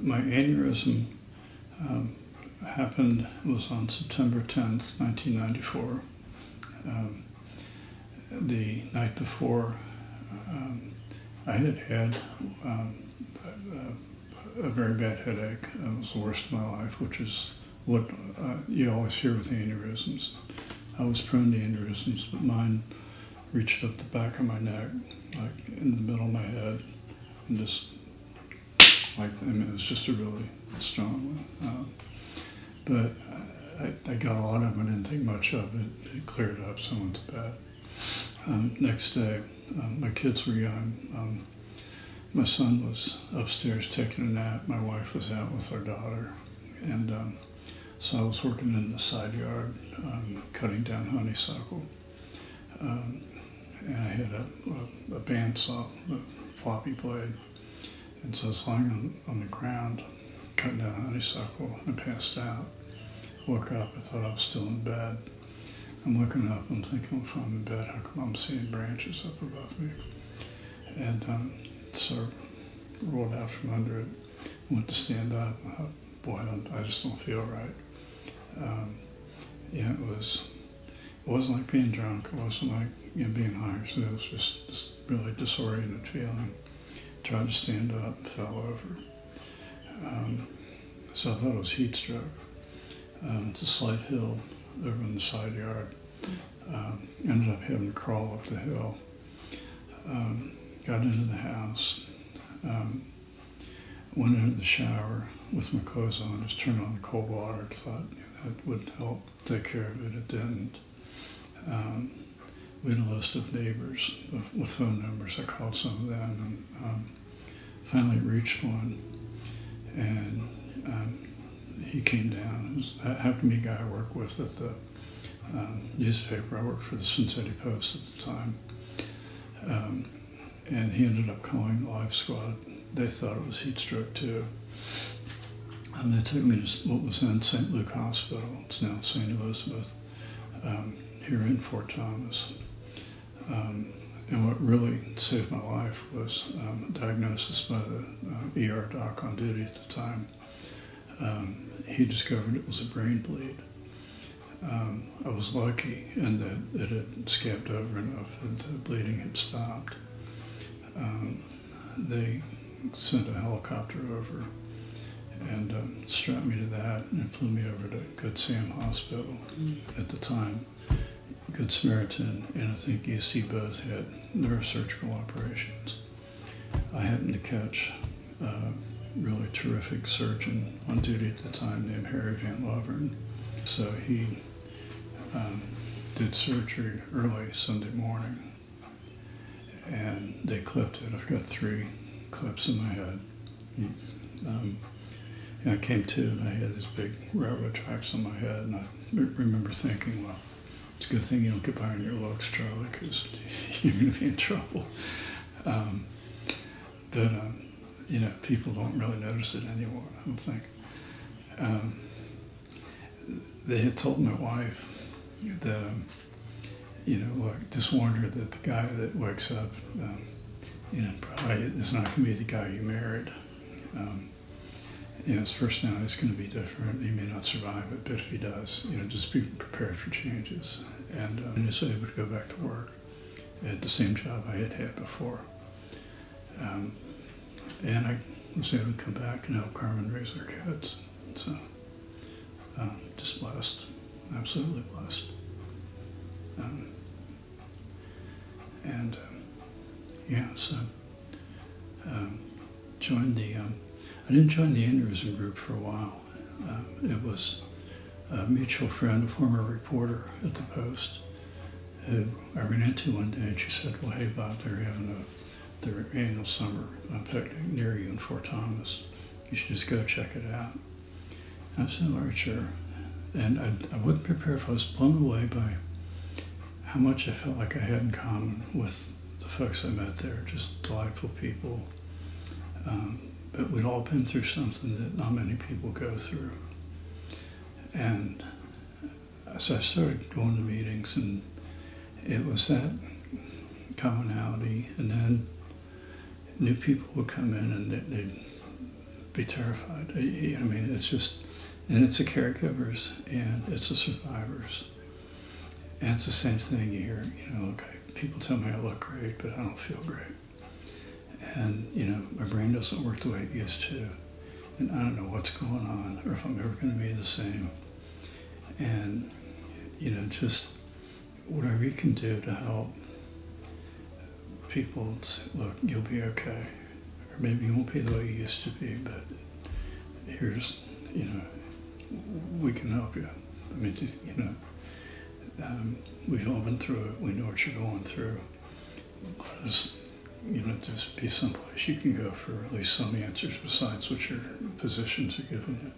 my aneurysm was on September 10th, 1994. The night before, I had a very bad headache. It was the worst of my life, which is what you always hear with aneurysms. I was prone to aneurysms, but mine reached up the back of my neck, like in the middle of my head, and just like, I mean, it was just a really strong one. But I got a lot of it. I didn't think much of it. It cleared up, so I went to bed. Next day, my kids were young. My son was upstairs taking a nap. My wife was out with our daughter. And so I was working in the side yard, cutting down honeysuckle. And I had a bandsaw, a floppy blade. And so I was lying on the ground, cutting down honeysuckle, and passed out. Woke up, I thought I was still in bed. I'm looking up, I'm thinking, if I'm in bed, how come I'm seeing branches up above me? And so I rolled out from under it, went to stand up. I thought, boy, I just don't feel right. Yeah, it wasn't like being drunk. It wasn't like being high. So it was just this really disoriented feeling. Tried to stand up, fell over. So I thought it was heat stroke. It's a slight hill over in the side yard. Ended up having to crawl up the hill. Got into the house. Went into the shower with my clothes on. Just turned on the cold water. Thought that would help take care of it. It didn't. We had a list of neighbors with phone numbers. I called some of them and finally reached one. And he came down. It happened to be a guy I worked with at the newspaper. I worked for the Cincinnati Post at the time. And he ended up calling the Life Squad. They thought it was heat stroke too. And they took me to what was then St. Luke Hospital. It's now St. Elizabeth, here in Fort Thomas. And what really saved my life was a diagnosis by the ER doc on duty at the time. He discovered it was a brain bleed. I was lucky in that it had scabbed over enough that the bleeding had stopped. They sent a helicopter over and strapped me to that and flew me over to Good Sam Hospital at the time. Good Samaritan and I think UC both had neurosurgical operations. I happened to catch a really terrific surgeon on duty at the time named Harry Van Loveren. So he did surgery early Sunday morning and they clipped it. I've got 3 clips in my head. And I came to and I had these big railroad tracks on my head and I remember thinking, well, it's a good thing you don't get by on your looks, Charlie, because you're going to be in trouble. But people don't really notice it anymore, I don't think. They had told my wife that, look, just warned her that the guy that wakes up, probably is not going to be the guy you married. His personality is going to be different. He may not survive it, but if he does, just be prepared for changes. And I was able to go back to work at the same job I had had before. And I was able to come back and help Carmen raise our kids. So, just blessed, absolutely blessed. Joined the, I didn't join the aneurysm group for a while. It was a mutual friend, a former reporter at the Post, who I ran into one day, and she said, well, hey, Bob, they're having their annual summer picnic near you in Fort Thomas. You should just go check it out. I said, all right, sure. And I wasn't prepared for it. I was blown away by how much I felt like I had in common with the folks I met there, just delightful people. But we'd all been through something that not many people go through. And so I started going to meetings, and it was that commonality. And then new people would come in, and they'd be terrified. I mean, it's just, and it's the caregivers and it's the survivors. And it's the same thing you hear, okay, people tell me I look great, but I don't feel great. And, my brain doesn't work the way it used to. And I don't know what's going on or if I'm ever going to be the same. And, just whatever you can do to help people say, look, you'll be okay. Or maybe you won't be the way you used to be, but here's, we can help you. I mean, just, we've all been through it. We know what you're going through. Just, just be someplace you can go for at least some answers besides what your physicians are giving you.